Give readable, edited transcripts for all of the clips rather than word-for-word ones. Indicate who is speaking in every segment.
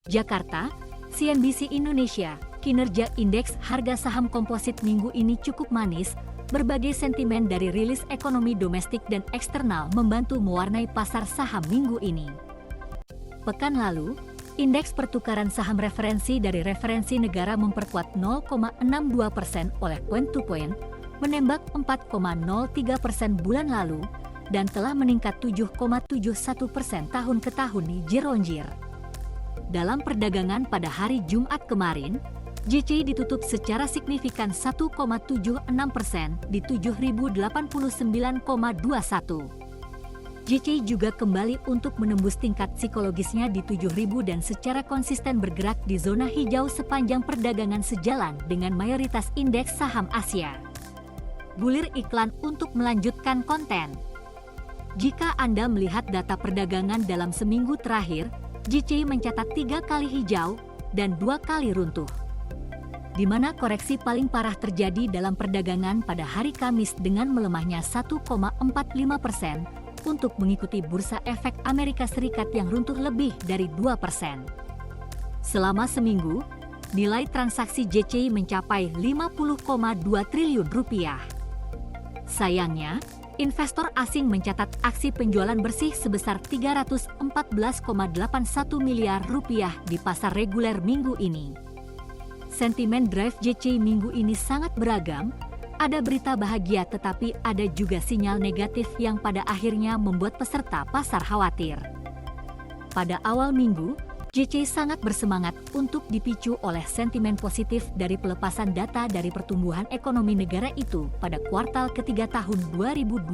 Speaker 1: Jakarta, CNBC Indonesia, kinerja indeks harga saham komposit minggu ini cukup manis. Berbagai sentimen dari rilis ekonomi domestik dan eksternal membantu mewarnai pasar saham minggu ini. Pekan lalu, indeks pertukaran saham referensi dari referensi negara memperkuat 0,62% oleh point to point, menembak 4,03% bulan lalu, dan telah meningkat 7,71% tahun ke tahun year on year. Dalam perdagangan pada hari Jumat kemarin, JCI ditutup secara signifikan 1,76% di 7.089,21. JCI juga kembali untuk menembus tingkat psikologisnya di 7.000 dan secara konsisten bergerak di zona hijau sepanjang perdagangan sejalan dengan mayoritas indeks saham Asia. Bulir iklan untuk melanjutkan konten. Jika Anda melihat data perdagangan dalam seminggu terakhir, JCI mencatat 3 kali hijau dan 2 kali runtuh. Di mana koreksi paling parah terjadi dalam perdagangan pada hari Kamis dengan melemahnya 1,45% untuk mengikuti bursa efek Amerika Serikat yang runtuh lebih dari 2%. Selama seminggu, nilai transaksi JCI mencapai 50,2 triliun rupiah. Sayangnya, investor asing mencatat aksi penjualan bersih sebesar 314,81 miliar rupiah di pasar reguler minggu ini. Sentimen drive JCI minggu ini sangat beragam, ada berita bahagia tetapi ada juga sinyal negatif yang pada akhirnya membuat peserta pasar khawatir. Pada awal minggu, JCI sangat bersemangat untuk dipicu oleh sentimen positif dari pelepasan data dari pertumbuhan ekonomi negara itu pada kuartal ketiga tahun 2022.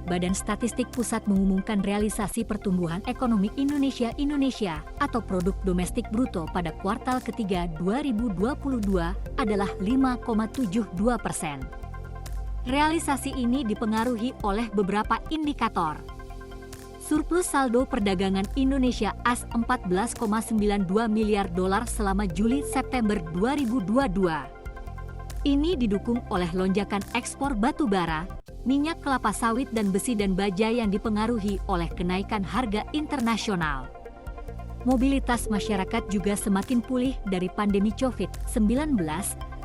Speaker 1: Badan Statistik Pusat mengumumkan realisasi pertumbuhan ekonomi Indonesia atau Produk Domestik Bruto pada kuartal ketiga 2022 adalah 5,72%. Realisasi ini dipengaruhi oleh beberapa indikator. Surplus saldo perdagangan Indonesia AS 14,92 miliar dolar selama Juli-September 2022. Ini didukung oleh lonjakan ekspor batu bara, minyak kelapa sawit dan besi dan baja yang dipengaruhi oleh kenaikan harga internasional. Mobilitas masyarakat juga semakin pulih dari pandemi COVID-19,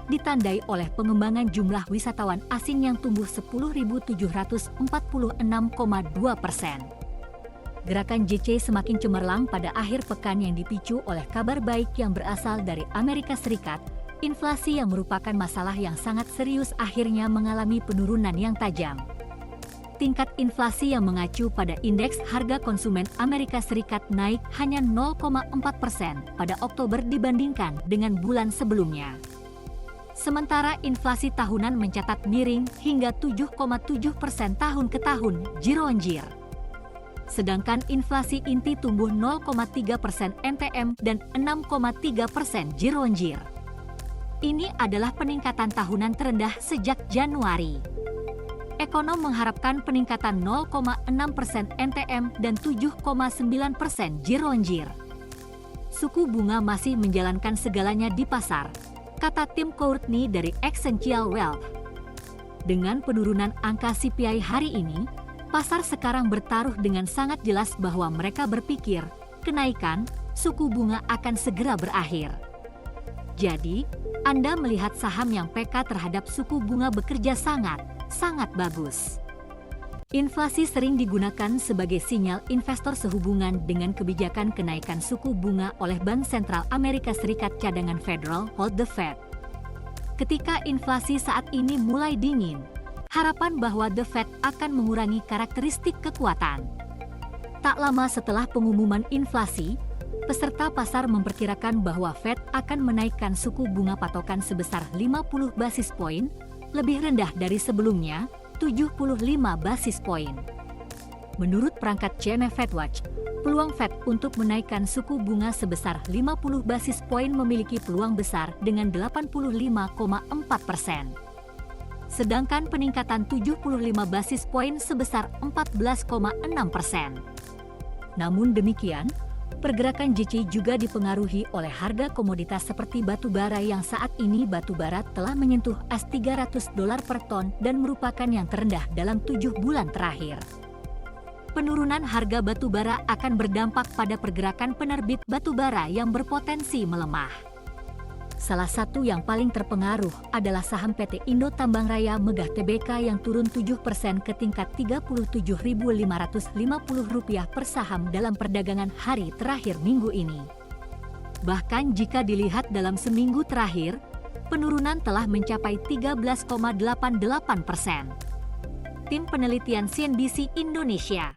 Speaker 1: ditandai oleh pengembangan jumlah wisatawan asing yang tumbuh 10.746,2%. Gerakan JCI semakin cemerlang pada akhir pekan yang dipicu oleh kabar baik yang berasal dari Amerika Serikat. Inflasi yang merupakan masalah yang sangat serius akhirnya mengalami penurunan yang tajam. Tingkat inflasi yang mengacu pada indeks harga konsumen Amerika Serikat naik hanya 0,4% pada Oktober dibandingkan dengan bulan sebelumnya. Sementara inflasi tahunan mencatat miring hingga 7,7% tahun ke tahun year on year. Sedangkan inflasi inti tumbuh 0,3% NTM dan 6,3% year on year. Ini adalah peningkatan tahunan terendah sejak Januari. Ekonom mengharapkan peningkatan 0,6% NTM dan 7,9% year on year. Suku bunga masih menjalankan segalanya di pasar, kata Tim Courtney dari Essential Wealth. Dengan penurunan angka CPI hari ini, pasar sekarang bertaruh dengan sangat jelas bahwa mereka berpikir kenaikan suku bunga akan segera berakhir. Jadi, Anda melihat saham yang peka terhadap suku bunga bekerja sangat bagus. Inflasi sering digunakan sebagai sinyal investor sehubungan dengan kebijakan kenaikan suku bunga oleh Bank Sentral Amerika Serikat Cadangan Federal Hold the Fed. Ketika inflasi saat ini mulai dingin, harapan bahwa The Fed akan mengurangi karakteristik kekuatan. Tak lama setelah pengumuman inflasi, peserta pasar memperkirakan bahwa Fed akan menaikkan suku bunga patokan sebesar 50 basis poin, lebih rendah dari sebelumnya, 75 basis poin. Menurut perangkat CME FedWatch, peluang Fed untuk menaikkan suku bunga sebesar 50 basis poin memiliki peluang besar dengan 85,4%. Sedangkan peningkatan 75 basis poin sebesar 14,6%. Namun demikian, pergerakan JCI juga dipengaruhi oleh harga komoditas seperti batu bara yang saat ini batu bara telah menyentuh as $300 per ton dan merupakan yang terendah dalam 7 bulan terakhir. penurunan harga batubara akan berdampak pada pergerakan penerbit batubara yang berpotensi melemah. Salah satu yang paling terpengaruh adalah saham PT Indo Tambang Raya Megah Tbk yang turun 7% ke tingkat Rp37.550 per saham dalam perdagangan hari terakhir minggu ini. Bahkan jika dilihat dalam seminggu terakhir, penurunan telah mencapai 13,88%. Tim penelitian CNBC Indonesia